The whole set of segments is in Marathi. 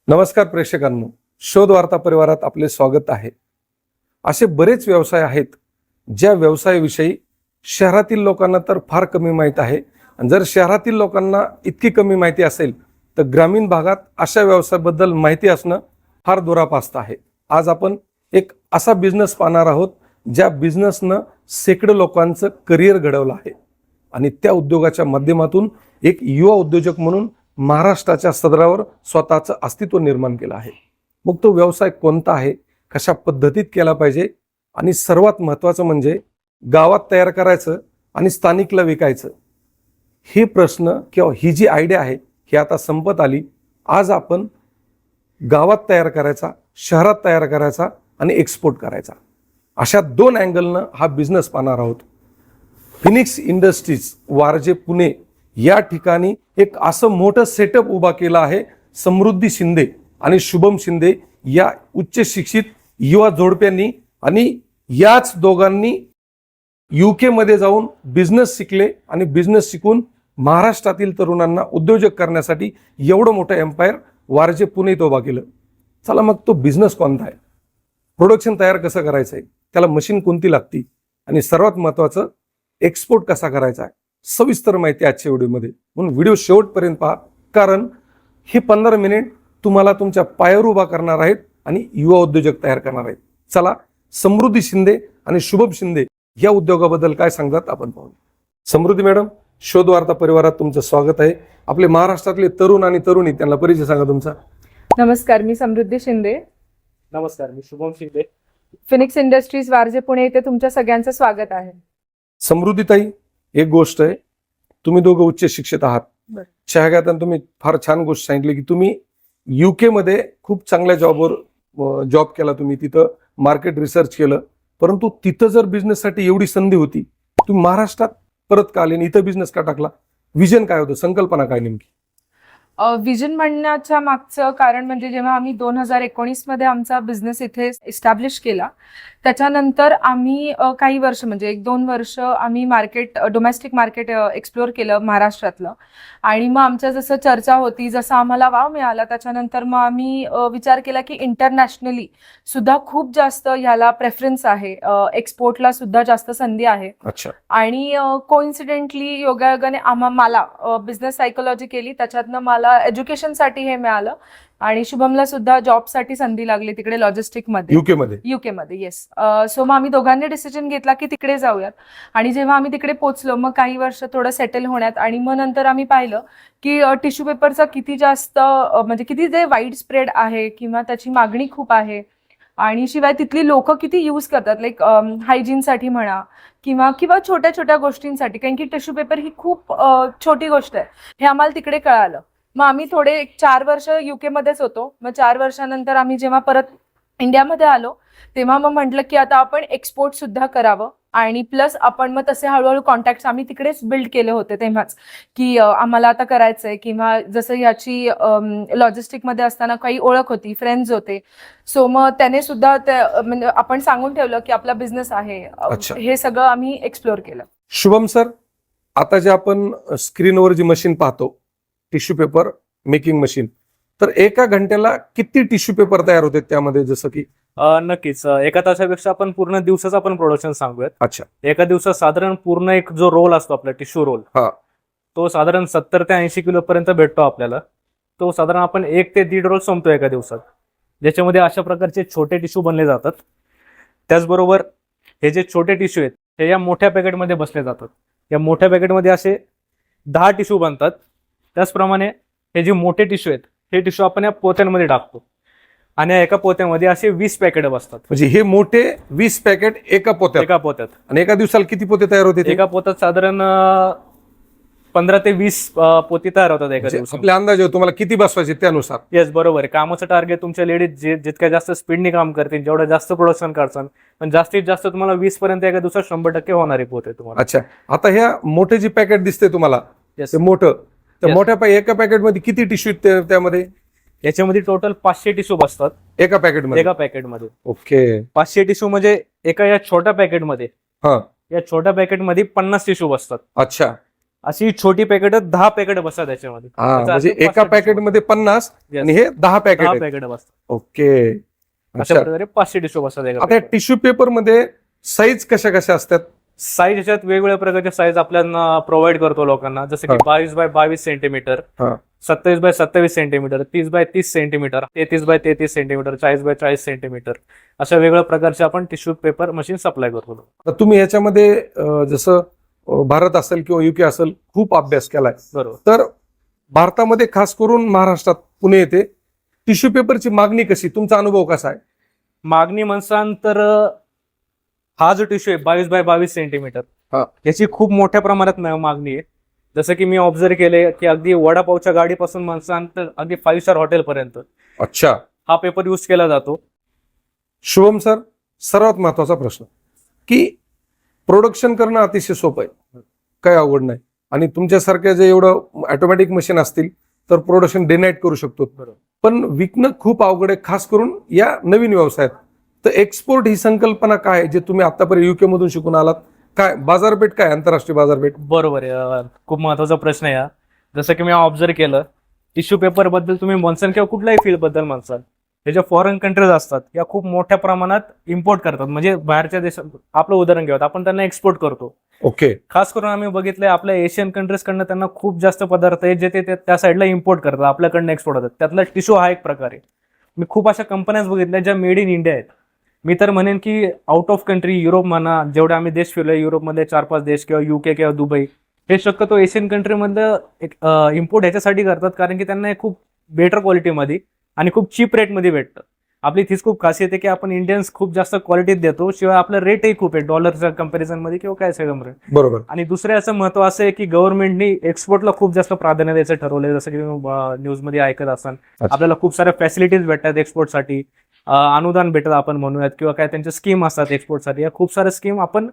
नमस्कार प्रेक्षकांनो, शोध वार्ता परिवारात आपले स्वागत आहे. असे बरेच व्यवसाय आहेत ज्या व्यवसायाविषयी शहरातील लोकांना तर फार कमी माहिती आहे. आणि जर शहरातील लोकांना इतकी कमी माहिती असेल तर ग्रामीण भागात अशा व्यवसायाबद्दल माहिती असणं फार दुरापास्त आहे. आज आपण एक असा बिझनेस पाहणार आहोत ज्या बिझनेसनं शेकडो लोकांचं करिअर घडवलं आहे आणि त्या उद्योगाच्या माध्यमातून एक युवा उद्योजक म्हणून महाराष्ट्राच्या सदरावर स्वतःचं अस्तित्व निर्माण केलं आहे. मग तो व्यवसाय कोणता आहे, कशा पद्धतीत केला पाहिजे आणि सर्वात महत्त्वाचं म्हणजे गावात तयार करायचं आणि स्थानिकला विकायचं, हे प्रश्न किंवा ही जी आयडिया आहे ही आता संपत आली. आज आपण गावात तयार करायचा, शहरात तयार करायचा आणि एक्सपोर्ट करायचा, अशा दोन अँगलनं हा बिझनेस पाहणार आहोत. फिनिक्स इंडस्ट्रीज वारजे पुणे या ठिकाणी एक असं मोठं सेटअप उभा केला आहे. समृद्धी शिंदे आणि शुभम शिंदे या उच्च शिक्षित युवा जोडप्यांनी, आणि याच दोघांनी UK मध्ये जाऊन बिझनेस शिकले आणि बिझनेस शिकून महाराष्ट्रातील तरुणांना उद्योजक करण्यासाठी एवढं मोठं एम्पायर वारजे पुणेत उभा केलं. चला मग तो बिझनेस कोणता आहे, प्रोडक्शन तयार कसं करायचं आहे, त्याला मशीन कोणती लागती आणि सर्वात महत्त्वाचं एक्सपोर्ट कसा करायचा आहे, सविस्तर माहिती आजच्या व्हिडिओमध्ये. म्हणून व्हिडिओ शेवटपर्यंत पहा, कारण हे 15 मिनिट तुम्हाला तुमच्या पायावर उभा करणार आहेत आणि युवा उद्योजक तयार करणार आहेत. चला, समृद्धी शिंदे आणि शुभम शिंदे या उद्योगाबद्दल काय सांगतात आपण पाहू. समृद्धी मॅडम, शोध वार्ता परिवारात तुमचं स्वागत आहे. आपले महाराष्ट्रातले तरुण आणि तरुणी, त्यांना परिचय सांगा तुमचा. नमस्कार, मी समृद्धी शिंदे. नमस्कार, मी शुभम शिंदे. फिनिक्स इंडस्ट्रीज वारजे पुणे येथे तुमच्या सगळ्यांचं स्वागत आहे. समृद्धीताई, एक गोष्ट आहे, तुम्ही दोघं उच्च शिक्षित आहात. बरं. शहागातान तुम्ही फार छान गोष्ट सांगितली की तुम्ही UK मध्ये खूप चांगल्या जॉबवर जॉब केला, तुम्ही तिथं मार्केट रिसर्च केलं. परंतु तिथं जर बिझनेससाठी एवढी संधी होती, तुम्ही महाराष्ट्रात परत का आले आणि इथं बिझनेस का टाकला? विजन काय होतं, संकल्पना काय नेमकी? विजन म्हणण्याच्या मागचं कारण म्हणजे जेव्हा आम्ही 2019 मध्ये आमचा बिझनेस इथे इस्टॅब्लिश केला, त्याच्यानंतर आम्ही काही वर्ष म्हणजे 1-2 वर्ष आम्ही डोमेस्टिक मार्केट एक्सप्लोअर केलं महाराष्ट्रातलं. आणि मग आमच्या जसं चर्चा होती, जसं आम्हाला वाव मिळाला, त्याच्यानंतर मग आम्ही विचार केला की इंटरनॅशनली सुद्धा खूप जास्त ह्याला प्रेफरन्स आहे, एक्सपोर्टला सुद्धा जास्त संधी आहे. अच्छा. आणि कोइन्सिडेंटली योगायोगाने मला बिझनेस सायकोलॉजी केली, त्याच्यातनं मला एज्युकेशनसाठी हे मिळालं आणि शुभमला सुद्धा जॉबसाठी संधी लागली तिकडे लॉजिस्टिकमध्ये, UK मध्ये. येस. सो मग आम्ही दोघांनी डिसिजन घेतला की तिकडे जाऊयात. आणि जेव्हा आम्ही तिकडे पोहोचलो, मग काही वर्ष थोडं सेटल होण्यात, आणि मग नंतर आम्ही पाहिलं की टिश्यू पेपरचा किती जास्त म्हणजे किती ते वाईड स्प्रेड आहे किंवा त्याची मागणी खूप आहे. आणि शिवाय तिथली लोक किती यूज करतात, लाईक हायजीनसाठी म्हणा किंवा छोट्या छोट्या गोष्टींसाठी, कारण की टिश्यू पेपर ही खूप छोटी गोष्ट आहे, हे आम्हाला तिकडे कळालं. मग आम्ही थोडे 4 वर्ष UK मध्येच होतो. मग 4 वर्षानंतर आम्ही जेव्हा परत इंडियामध्ये आलो, तेव्हा मग म्हटलं की आता आपण एक्सपोर्ट सुद्धा करावं. आणि प्लस आपण मग तसे हळूहळू कॉन्टॅक्ट्स आम्ही तिकडेच बिल्ड केले होते तेव्हाच, की आम्हाला आता करायचंय. किंवा जसं याची लॉजिस्टिकमध्ये असताना काही ओळख होती, फ्रेंड्स होते. सो मग त्याने सुद्धा म्हणजे आपण सांगून ठेवलं की आपला बिझनेस आहे. हे सगळं आम्ही एक्सप्लोअर केलं. शुभम सर, आता जे आपण स्क्रीनवर जी मशीन पाहतो, टिश्यू पेपर मेकिंग मशीन, तर एका घंट्याला किती टिश्यू पेपर तयार होते त्यामध्ये? जसं की नक्कीच एका तासापेक्षा आपण पूर्ण दिवसाचं आपण प्रोडक्शन सांगूयात. अच्छा. एका दिवसात साधारण पूर्ण एक जो रोल असतो आपला टिश्यू रोल, हा, तो साधारण 70 ते 80 किलो पर्यंत भेटतो आपल्याला. तो साधारण आपण 1 ते 1.5 रोल संपतो एका दिवसात, ज्याच्यामध्ये अशा प्रकारचे छोटे टिश्यू बनले जातात. त्याचबरोबर हे जे छोटे टिश्यू आहेत हे या मोठ्या पॅकेटमध्ये बसले जातात. या मोठ्या पॅकेटमध्ये असे 10 टिश्यू बनतात. त्याचप्रमाणे हे जे मोठे टिश्यू आहेत हे टिश्यू आपण या पोत्यांमध्ये टाकतो आणि एका पोत्यामध्ये असे 20 पॅकेट बसतात. म्हणजे हे मोठे 20 पॅकेट एका पोत्यात. आणि एका दिवसाला किती पोते तयार होते? एका पोत्यात साधारण 15 ते 20 पोती तयार होतात एका दिवसात. आपल्या अंदाजे तुम्हाला किती बसवायचे त्यानुसार? येस, बरोबर आहे. कामाचं टार्गेट तुमच्या लेडीज जितक्या जास्त स्पीडने काम करतील, जेवढं जास्त प्रोडक्शन करतात, पण जास्तीत जास्त तुम्हाला 20 पर्यंत एका दिवसात 100% होणारे पोते तुम्हाला. अच्छा. आता ह्या मोठे जे पॅकेट दिसते तुम्हाला, ते मोठं, त्या मोठ्या एका पॅकेटमध्ये किती टिश्यू त्यामध्ये? याच्यामध्ये टोटल 500 टिश्यू बसतात एका पॅकेटमध्ये. ओके. 500 टिश्यू म्हणजे एका या छोट्या पॅकेटमध्ये, हा, या छोट्या पॅकेटमध्ये 50 टिश्यू बसतात. अच्छा. अशी छोटी पॅकेट 10 पॅकेट बसतात त्याच्यामध्ये. हा त्याचा म्हणजे असं एका 500 पॅकेटमध्ये 50 Yes. आणि हे 10 पॅकेट 10 पॅकेट बसतात. ओके. अशा अच्छा. प्रकारे 500 टिश्यू बसतात एका आता packet. टिश्यू पेपर मध्ये साईज कशा कशा असतात? साईज याच्यात वेगवेगळ्या प्रकारच्या साईज आपल्याला प्रोव्हाइड करतो लोकांना, जसं की हा. 22 बाय 22 सेंटीमीटर, हा. 27 by 27 centimetre, 30 by 30 centimetre, 33 by 33 centimetre, 40 by 40 centimetre, अशा वेगवेगळ्या प्रकारचे आपण टिश्यू पेपर मशीन सप्लाय करतो. आता तुम्ही याच्यामध्ये जसं भारत असेल किंवा युके असेल खूप अभ्यास केलाय, बरोबर. तर भारतामध्ये खास करून महाराष्ट्रात पुणे येथे टिश्यू पेपरची मागणी कशी, तुमचा अनुभव कसा आहे? मागणी म्हणसान तर हा जो टिश्यू आहे 22 बाय 22 सेंटीमीटर, हा. याची खूप मोठ्या प्रमाणात मागणी आहे. जसं की मी ऑब्झर्व केले की अगदी वडापावच्या गाडीपासून म्हणसान तर अगदी 5 स्टार हॉटेल पर्यंत अच्छा. हा पेपर यूज केला जातो. शुभम सर, सर्वात महत्वाचा प्रश्न की प्रोडक्शन करणं अतिशय सोपं आहे, काही अवघड नाही, आणि तुमच्यासारख्या जे एवढं ऑटोमॅटिक मशीन असतील तर प्रोडक्शन डे नाईट करू शकतो. बरोबर. पण विकणं खूप अवघड आहे, खास करून या नवीन व्यवसायात. तर एक्सपोर्ट ही संकल्पना काय आहे, जे तुम्ही आतापर्यंत युके मधून शिकून आलात? काय बाजारपेठ, काय आंतरराष्ट्रीय बाजारपेठ? बरोबर आहे. खूप महत्वाचा प्रश्न आहे हा. जसं की मी ऑब्झर्व केलं, टिश्यू पेपर बद्दल तुम्ही म्हणसान किंवा कुठल्याही फील्ड बद्दल म्हणसान, हे ज्या फॉरेन कंट्रीज असतात या खूप मोठ्या प्रमाणात इम्पोर्ट करतात. म्हणजे बाहेरच्या देशात, आपलं उदाहरण घेऊयात, आपण त्यांना एक्सपोर्ट करतो. ओके. खास करून आम्ही बघितलंय आपल्या एशियन कंट्रीज कडनं त्यांना खूप जास्त पदार्थ आहेत जे ते त्या साईडला इम्पोर्ट करतात, आपल्याकडनं एक्सपोर्ट होतात. त्यातला टिश्यू हा एक प्रकार आहे. मी खूप अशा कंपन्याच बघितल्या ज्या मेड इन इंडिया आहेत. मी तर म्हणेन की आउट ऑफ कंट्री, युरोप म्हणा, जेवढे आम्ही देश फिरलोय, युरोपमध्ये 4-5 देश किंवा युके किंवा दुबई, हे शक्यतो एशियन कंट्रीमधलं इम्पोर्ट ह्याच्यासाठी करतात कारण की त्यांना हे खूप बेटर क्वालिटीमध्ये आणि खूप चीप रेटमध्ये भेटतं. आपली तीच खूप खासियत आहे की आपण इंडियन्स खूप जास्त क्वालिटीत देतो, शिवाय आपलं रेटही खूप आहे डॉलरच्या कम्पॅरिझनमध्ये किंवा काय सगळं. बरोबर. आणि दुसरं याचं महत्व असं आहे की गव्हर्नमेंटनी एक्सपोर्टला खूप जास्त प्राधान्य द्यायचं ठरवलंय. जसं की न्यूजमध्ये ऐकत असाल, आपल्याला खूप साऱ्या फॅसिलिटीज भेटतात एक्सपोर्टसाठी, अनुदान भेटतात आपण म्हणूयात, किंवा काय त्यांच्या स्कीम असतात एक्सपोर्टसाठी. या खूप साऱ्या स्कीम आपण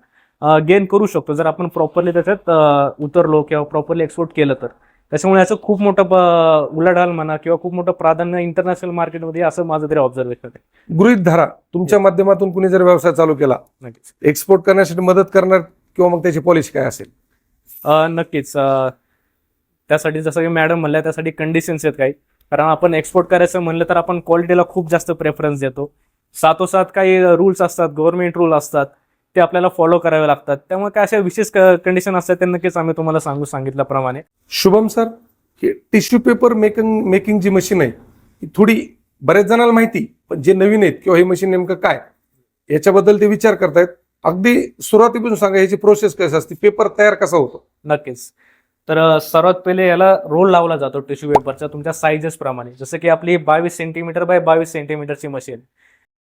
गेन करू शकतो जर आपण प्रॉपरली त्याच्यात उतरलो किंवा प्रॉपरली एक्सपोर्ट केलं तर. त्याच्यामुळे याचं खूप मोठं उलाढाल म्हणा किंवा खूप मोठं प्राधान्य इंटरनॅशनल मार्केटमध्ये, असं माझं तरी ऑब्झर्वेशन आहे. गृहीत धरा, तुमच्या माध्यमातून कुणी जर व्यवसाय चालू केला, नक्कीच. एक्सपोर्ट करण्यासाठी मदत करणार किंवा मग त्याची पॉलिसी काय असेल? नक्कीच. त्यासाठी जसं की मॅडम म्हणल्या, त्यासाठी कंडिशन्स आहेत काही. कारण आपण एक्सपोर्ट करायचं म्हणलं तर आपण क्वालिटीला खूप जास्त प्रेफरन्स देतो. साथोसाथ काही रूल्स असतात, गव्हर्नमेंट रूल असतात, ते आपल्याला फॉलो करावे लागतात. त्यामुळे काय अशा विशेष कंडिशन असतात ते नक्कीच आम्ही तुम्हाला सांगितल्याप्रमाणे. शुभम सर, ही टिश्यू पेपर मेकिंग जी मशीन आहे ही थोडी बऱ्याच जणांना माहिती, पण जे नवीन आहेत किंवा ही मशीन नेमकं काय याच्याबद्दल ते विचार करतायत, अगदी सुरुवातीपासून सांगा, याची प्रोसेस कशी असते, पेपर तयार कसा होतो? नक्कीच. तर सर्वात पहिले याला रोल लावला जातो टिश्यू पेपरचा तुमच्या साईजेस प्रमाणे. जसं की आपली 22 सेंटीमीटर बाय 22 सेंटीमीटरची मशीन,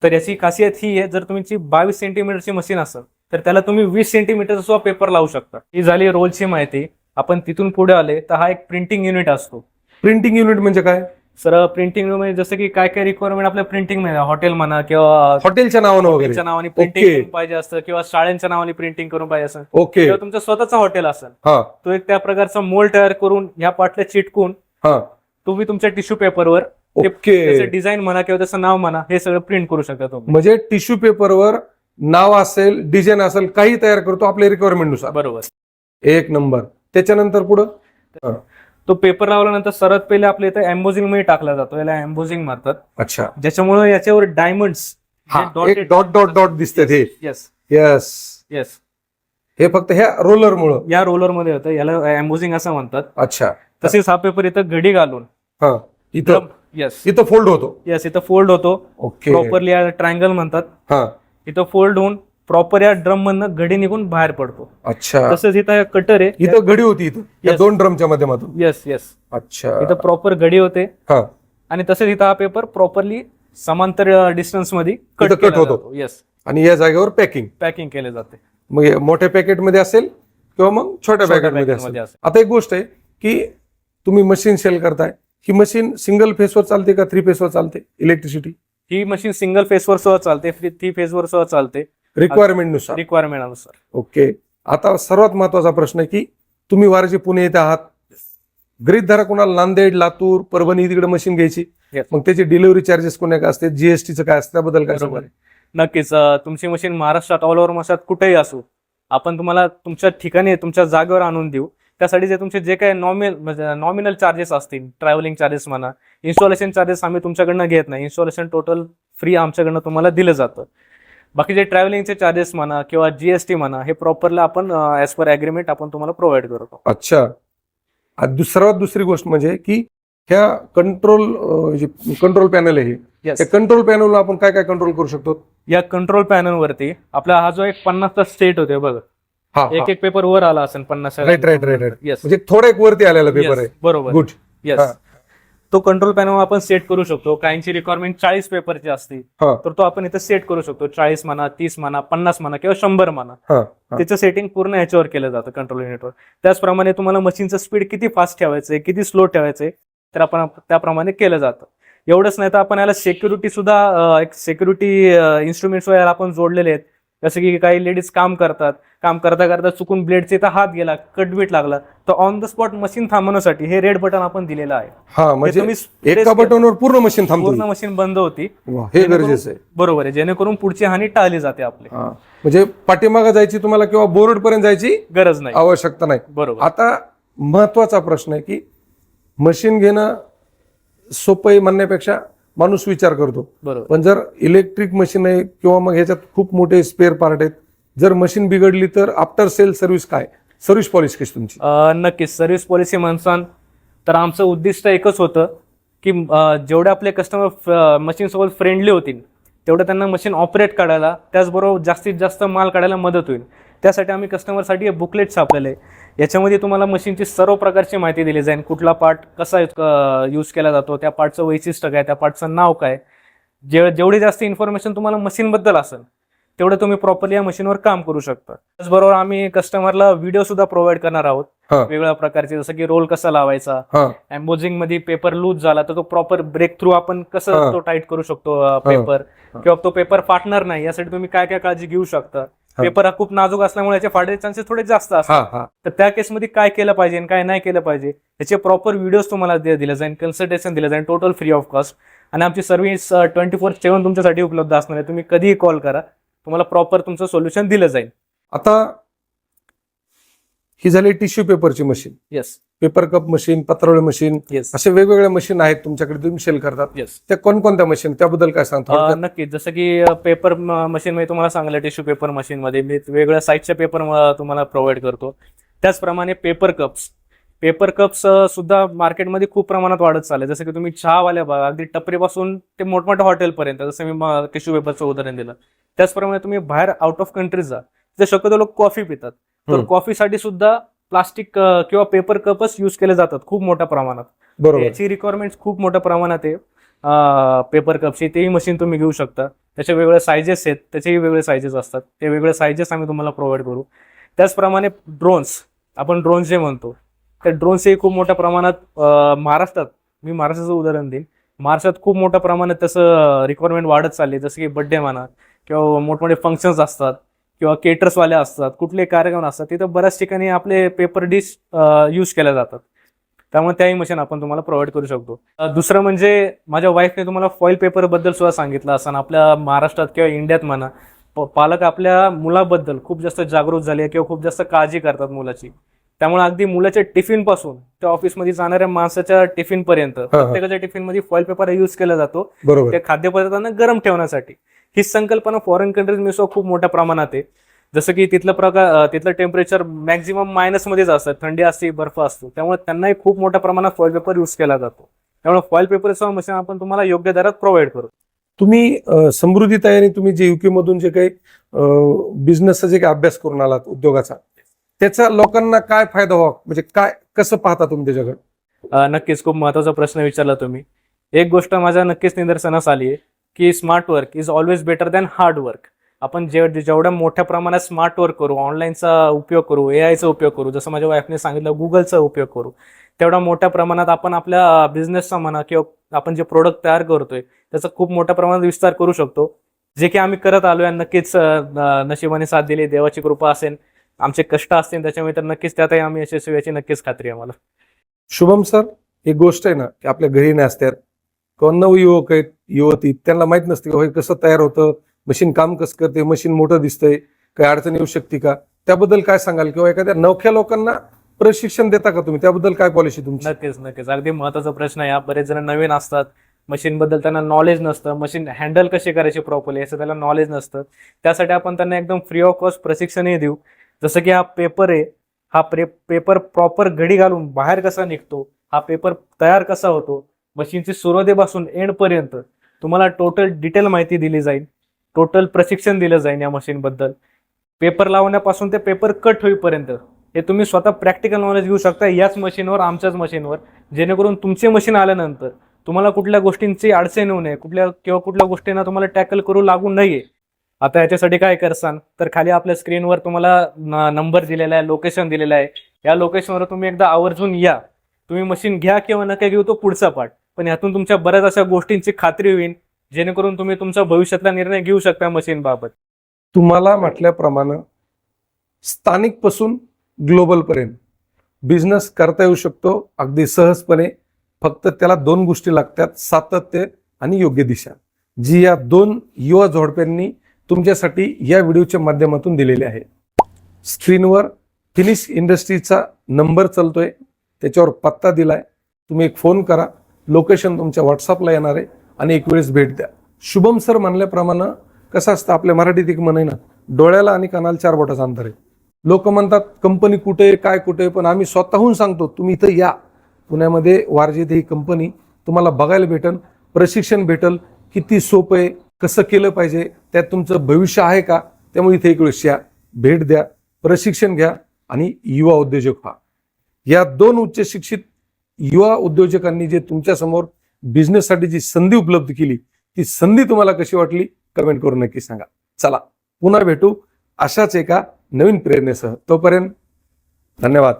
तर याची खासियत ही आहे, जर तुमची 22 सेंटीमीटरची मशीन असेल तर त्याला तुम्ही 20 सेंटीमीटरचा सुद्धा पेपर लावू शकता. ही झाली रोलची माहिती. आपण तिथून पुढे आले तर हा एक प्रिंटिंग युनिट असतो. प्रिंटिंग युनिट म्हणजे काय? सर, प्रिंटिंग म्हणजे जसं की काय काय रिक्वायरमेंट आपल्या प्रिंटिंग मध्ये, हॉटेल म्हणा किंवा हॉटेलच्या नावानं वगैरे? हॉटेलच्या नावाने प्रिंटिंग Okay. करून पाहिजे असतं, किंवा शाळेच्या नावाने प्रिंटिंग करून पाहिजे असं, ओके. किंवा तुमचं स्वतःचं हॉटेल असेल, हा. तो एक त्या प्रकारचा मोल्ड तयार करून ह्या पाटल्या चिटकून हा. तुम्ही तुमच्या टिश्यू पेपरवर ओके. त्याचं डिझाईन म्हणा किंवा त्याचं नाव म्हणा हे सगळं प्रिंट करू शकता तुम्ही. म्हणजे टिश्यू पेपरवर नाव असेल, डिझाईन असेल, काही तयार करतो आपल्या रिक्वायरमेंट नुसार. बरोबर. एक नंबर. त्याच्यानंतर पुढं तो पेपर लावल्यानंतर सर्वात पहिले आपल्या इथे एम्बोजिंग मध्ये टाकला जातो. याला एम्बोजिंग मारतात, अच्छा. ज्याच्यामुळे याच्यावर डायमंड्स, एक डॉट डॉट डॉट दिसतात हे. Yes yes. येस, हे फक्त ह्या रोलर मुळे, या रोलर मध्ये होतं. याला एम्बोजिंग असं म्हणतात. अच्छा. तसेच हा पेपर इथं घडी घालून हा, इथं येस इथं फोल्ड होतो. येस इथं फोल्ड होतो. ओके. प्रॉपरली या ट्रायंगल म्हणतात. हा. इथं फोल्ड होऊन प्रॉपर या ड्रम मधनं घडी निघून बाहेर पडतो. अच्छा. तसंच इथं कटर आहे. इथं घडी होती, इथं या Yes. दोन ड्रमच्या माध्यमातून. येस येस, अच्छा. इथं प्रॉपर घडी होते. हा. आणि तसेच इथं हा पेपर प्रॉपरली समांतर डिस्टन्स मध्ये इथं cut केला होतो. जातो. येस, आणि या जागेवर पॅकिंग पॅकिंग केले जाते. मग हे मोठ्या पॅकेट मध्ये असेल किंवा मग छोट्या पॅकेट मध्ये packet मध्ये असेल. असेल. आता एक गोष्ट आहे की तुम्ही मशीन सेल करताय, ही मशीन सिंगल फेसवर चालते का 3 फेसवर चालते? इलेक्ट्रिसिटी ही मशीन सिंगल फेसवर सुद्धा चालते, 3 फेसवर सुद्धा चालते, रिक्वायरमेंट नुसार. रिक्वायरमेंट अनुसार. ओके. आता सर्वात महत्वाचा प्रश्न आहे की तुम्ही वारजे पुणे येथे आहात, गरीब धरा कोणाला नांदेड, लातूर, परभणी तिकडे मशीन घ्यायची, Yes. मग त्याचे डिलिव्हरी चार्जेस कोणा काय असते, जीएसटीचं काय असतं, त्याबद्दल काय बरोबर. सांगाल? नक्कीच. तुमची मशीन महाराष्ट्रात ऑल ओव्हर महाराष्ट्रात कुठेही असो, आपण तुम्हाला तुमच्या ठिकाणी तुमच्या जागेवर आणून देऊ. त्यासाठी जे काही नॉमिनल चार्जेस असतील, ट्रॅव्हलिंग चार्जेस म्हणा, इन्स्टॉलेशन चार्जेस आम्ही तुमच्याकडनं घेत नाही. इन्स्टॉलेशन टोटल फ्री आमच्याकडनं तुम्हाला दिलं जातं. बाकी जे ट्रॅव्हलिंगचे चार्जेस म्हणा किंवा जीएसटी म्हणा, हे प्रॉपरला आपण ॲज पर ॲग्रीमेंट आपण तुम्हाला प्रोव्हाइड करतो. अच्छा. सर्वात दुसरी गोष्ट म्हणजे की ह्या कंट्रोल पॅनल आहे, Yes. त्या कंट्रोल पॅनलवर आपण काय काय कंट्रोल करू शकतो? या कंट्रोल पॅनलवरती आपला हा जो एक 50चा सेट होते बघा, हा, एक एक पेपर वर आला असेल 50. Right right right right. Yes, म्हणजे थोडा एक वरती आलेला पेपर आहे. बरोबर. गुड. येस, हा. तो कंट्रोल पॅनल आपण सेट करू शकतो. काहींची रिक्वायरमेंट 40 पेपरची असते, हा. तर तो आपण इथे सेट करू शकतो. 40 म्हणा, 30 म्हणा, 50 म्हणा किंवा 100 म्हणा. हा. त्याचं सेटिंग पूर्ण ह्याच्यावर केलं जातं कंट्रोल युनिटवर. त्याचप्रमाणे तुम्हाला मशीनचं स्पीड किती फास्ट ठेवायचंय, किती स्लो ठेवायचंय, तर आपण त्याप्रमाणे केलं जातं. एवढंच नाही तर आपण याला सिक्युरिटी सुद्धा, एक सिक्युरिटी इन्स्ट्रुमेंट्स याला आपण जोडलेले आहेत. जसं की काही लेडीज काम करता करता चुकून ब्लेडचा इथं हात गेला, कटबीट लागला, तर ऑन द स्पॉट मशीन थांबवण्यासाठी हे रेड बटन आपण दिलेलं आहे. हा, म्हणजे एका बटनवर पूर्ण मशीन पूर्ण थांबतो. मशीन बंद होती. हे गरजेचं आहे. बरोबर आहे, जेणेकरून पुढची हानी टाळली जाते आपली. हा. म्हणजे पाठीमागे जायची तुम्हाला किंवा बोर्ड पर्यंत जायची गरज नाही. आवश्यकता नाही. बरोबर. आता महत्वाचा प्रश्न आहे की मशीन घेणं सोपं आहे म्हणण्यापेक्षा माणूस विचार करतो. बरोबर. पण जर इलेक्ट्रिक मशीन आहे किंवा मग ह्याच्यात खूप मोठे स्पेअर पार्ट आहेत, जर मशीन बिघडली तर आफ्टर सेल सर्व्हिस काय, सर्व्हिस पॉलिसी कशी तुमची? नक्कीच सर्व्हिस पॉलिसी म्हणसान तर आमचं उद्दिष्ट एकच होतं की जेवढे आपले कस्टमर मशीन सोबत फ्रेंडली होतील तेवढं त्यांना मशीन ऑपरेट करायला, त्याचबरोबर जास्तीत जास्त माल काढायला मदत होईल. त्यासाठी आम्ही कस्टमरसाठी बुकलेट छापलेलं आहे. याच्यामध्ये तुम्हाला मशीनची सर्व प्रकारची माहिती दिली जाईल. कुठला पार्ट कसा यूज केला जातो, त्या पार्टचं वैशिष्ट्य काय, त्या पार्टचं नाव काय, जेवढी जास्त इन्फॉर्मेशन तुम्हाला मशीनबद्दल असेल तेवढं तुम्ही प्रॉपरली या मशीनवर काम करू शकता. त्याचबरोबर आम्ही कस्टमरला व्हिडिओ सुद्धा प्रोव्हाइड करणार आहोत वेगवेगळ्या प्रकारचे, जसं की रोल कसा लावायचा, एम्बोजिंग मध्ये पेपर लूज झाला तर तो प्रॉपर ब्रेक थ्रू आपण कसं तो टाईट करू शकतो पेपर, किंवा तो पेपर फाटणार नाही यासाठी तुम्ही काय काय काळजी घेऊ शकता. पेपर हा खूप नाजूक असल्यामुळे याचे फाटायचे चान्सेस थोडे जास्त असतात, तर त्या केसमध्ये काय केलं पाहिजे आणि काय नाही केलं पाहिजे याचे प्रॉपर व्हिडिओज तुम्हाला दिले जाईल, कन्सल्टेशन दिलं जाईल टोटल फ्री ऑफ कॉस्ट. आणि आमची सर्व्हिस 24/7 तुमच्यासाठी उपलब्ध असणार आहे. तुम्ही कधीही कॉल करा, तुम्हाला प्रॉपर तुमचं सोल्युशन दिलं जाईल. आता ही झाली टिश्यू पेपरची machine. Yes. Paper cup machine, पत्रावळी मशीन, येस. असे वेगवेगळ्या मशीन आहेत तुमच्याकडे, तुम्ही सेल करतात. येस. त्या कोणकोणत्या मशीन, त्याबद्दल काय सांगता? नक्कीच. जसं की पेपर मशीन मध्ये तुम्हाला सांगितलं, टिश्यू पेपर मशीन मध्ये मी वेगवेगळ्या साईजच्या पेपर तुम्हाला प्रोव्हाइड करतो. त्याचप्रमाणे पेपर कप्स सुद्धा मार्केटमध्ये खूप प्रमाणात वाढत चालले. जसं की तुम्ही चहावाल्या बघा, अगदी टपरीपासून ते मोठमोठ्या हॉटेलपर्यंत, जसं मी टिश्यू पेपरचं उदाहरण दिलं. त्याचप्रमाणे तुम्ही बाहेर आउट ऑफ कंट्रीज जा, तिथे शक्यतो लोक कॉफी पितात, तर कॉफीसाठी सुद्धा प्लास्टिक किंवा पेपर कपच यूज केले जातात खूप मोठ्या प्रमाणात. बरोबर. याची रिक्वायरमेंट खूप मोठ्या प्रमाणात आहे पेपर कपची. तेही मशीन तुम्ही घेऊ शकता. त्याचे वेगवेगळे सायझेस आहेत, त्याचेही वेगळे सायझेस असतात, ते वेगळे सायझेस आम्ही तुम्हाला प्रोव्हाइड करू. त्याचप्रमाणे आपण ड्रोन्स जे म्हणतो, त्या ड्रोन्सही खूप मोठ्या प्रमाणात महाराष्ट्रात, मी महाराष्ट्राचं उदाहरण देईन, महाराष्ट्रात खूप मोठ्या प्रमाणात त्याचं रिक्वायरमेंट वाढत चालली. जसं की बर्थडे म्हणा किंवा मोठमोठे फंक्शन्स असतात किंवा केटर्सवाले असतात, कुठले कार्यक्रम असतात, तिथं बऱ्याच ठिकाणी आपले पेपर डिश यूज केल्या जातात. त्यामुळे त्याही मशीन आपण तुम्हाला प्रोव्हाइड करू शकतो. दुसरं म्हणजे माझ्या वाईफने तुम्हाला फॉईल पेपर बद्दल सुद्धा सांगितलं असं. आपल्या महाराष्ट्रात किंवा इंडियात म्हणा, पालक आपल्या मुलाबद्दल खूप जास्त जागरूक झाले किंवा खूप जास्त काळजी करतात मुलाची. त्यामुळे अगदी मुलाच्या टिफिन पासून त्या ऑफिसमध्ये जाणाऱ्या माणसाच्या टिफिन पर्यंत प्रत्येकाच्या टिफिन मध्ये फॉईल पेपर यूज केला जातो, त्या खाद्यपदार्थांना गरम ठेवण्यासाठी. ही संकल्पना फॉरेन कंट्रीज मध्ये खूप मोठ्या प्रमाणात आहे. जसं की तिथलं टेम्परेचर मॅक्झिमम मायनस मध्येच असतं, थंडी असते, बर्फ असतो, त्यामुळे त्यांनाही खूप मोठ्या प्रमाणात फॉईल पेपर यूज केला जातो. त्यामुळे फॉईल पेपरचं मशीन आपण तुम्हाला योग्य दरात प्रोव्हाइड करू. तुम्ही समृद्धी ताईंनी तुम्ही जे युके मधून जे काही बिझनेसचा जे काही अभ्यास करून आलात उद्योगाचा, त्याचा लोकांना काय फायदा व्हावा, म्हणजे काय कसं पाहता तुम्ही त्याच्याकडे? नक्कीच खूप महत्वाचा प्रश्न विचारला तुम्ही. एक गोष्ट माझ्या नक्कीच निदर्शनास आली आहे की smart work is always better than hard work. आपण जेवढ्या मोठ्या प्रमाणात स्मार्ट वर्क करू, ऑनलाईनचा उपयोग करू, एआयचा उपयोग करू, जसं माझ्या वाईफने सांगितलं गुगलचा उपयोग करू, तेवढ्या मोठ्या प्रमाणात आपण आपल्या बिझनेसचा म्हणा किंवा आपण जे प्रोडक्ट तयार करतोय त्याचा खूप मोठ्या प्रमाणात विस्तार करू शकतो, जे की आम्ही करत आलोय. नक्कीच नशिबाने साथ दिली, देवाची कृपा असेल, आमचे कष्ट असतील त्याच्यामुळे, तर नक्कीच त्यातही आम्ही यशस्वी याची नक्कीच खात्री आहे मला. शुभम सर, एक गोष्ट आहे ना की आपल्या घरी नसतात किंवा नवयुवक आहेत, युवती, त्यांना माहित नसते की कसं तयार होतं, मशीन काम कसं करते, मशीन मोठं दिसतंय, काही अडचण येऊ शकते का, त्याबद्दल काय सांगाल? किंवा एखाद्या नवख्या लोकांना प्रशिक्षण देता का तुम्ही? त्याबद्दल काय पॉलिसी तुमची? नक्कीच नक्कीच, अगदी महत्वाचा प्रश्न आहे. बरेच जण नवीन असतात, मशीन बद्दल त्यांना नॉलेज नसतं, मशीन हँडल कशी करायची प्रॉपरली याचं त्याला नॉलेज नसतं. त्यासाठी आपण त्यांना एकदम फ्री ऑफ कॉस्ट प्रशिक्षणही देऊ. जसं की हा पेपर आहे, हा पेपर प्रॉपर घडी घालून बाहेर कसा निघतो, हा पेपर तयार कसा होतो, मशीनची सुरुवातीपासून एंड पर्यंत तुम्हाला टोटल डिटेल माहिती दिली जाईल, टोटल प्रशिक्षण दिलं जाईल या मशीन बद्दल. पेपर लावण्यापासून ते पेपर कट होईपर्यंत हे तुम्ही स्वतः प्रॅक्टिकल नॉलेज घेऊ शकता याच मशीनवर, आमच्याच मशीनवर, जेणेकरून तुमचे मशीन आल्यानंतर तुम्हाला कुठल्या गोष्टींची अडचण येऊ नये, कुठल्या गोष्टींना तुम्हाला टॅकल करू लागू नये. आता याच्यासाठी काय करसान तर खाली आपल्या स्क्रीनवर तुम्हाला नंबर दिलेला आहे, लोकेशन दिलेलं आहे. या लोकेशनवर तुम्ही एकदा आवर्जून या. तुम्ही मशीन घ्या किंवा नका घेऊ तो पुढचा पार्ट, पण यातून तुमच्या बऱ्याच अशा गोष्टींची खात्री होईल जेणेकरून तुम्ही तुमचा भविष्यातला निर्णय घेऊ शकता मशीन बाबत. तुम्हाला म्हटल्याप्रमाणे स्थानिक पासून ग्लोबल पर्यंत बिझनेस करता येऊ शकतो अगदी सहजपणे. फक्त त्याला 2 गोष्टी लागतात, सातत्य आणि योग्य दिशा, जी या 2 युवा जोडप्यांनी तुमच्यासाठी या व्हिडिओच्या माध्यमातून दिलेले आहे. स्क्रीनवर फिनिश इंडस्ट्रीचा नंबर चालतोय, त्याच्यावर पत्ता दिलाय. तुम्ही एक फोन करा, लोकेशन तुमच्या व्हॉट्सअपला येणार आहे आणि एक वेळेस भेट द्या. शुभम सर म्हणल्याप्रमाणे कसं असतं, आपल्या मराठीत एक म्हण आहे ना, डोळ्याला आणि कानाला 4 बोटाचं अंतर आहे. लोक म्हणतात कंपनी कुठे आहे, काय कुठे आहे, पण आम्ही स्वतःहून सांगतो तुम्ही इथं या. पुण्यामध्ये वारजेत ही कंपनी तुम्हाला बघायला भेटल, प्रशिक्षण भेटल, किती सोपं आहे, कसं केलं पाहिजे, त्यात तुमचं भविष्य आहे का. त्यामुळे इथे एक वेळेस या, भेट द्या, प्रशिक्षण घ्या आणि युवा उद्योजक व्हा. या 2 उच्च शिक्षित युवा उद्योजकांनी जे तुमच्यासमोर बिझनेससाठी जी संधी उपलब्ध केली, ती संधी तुम्हाला कशी वाटली कमेंट करून नक्की सांगा. चला पुन्हा भेटू अशाच एका नवीन प्रेरणेसह. तोपर्यंत धन्यवाद.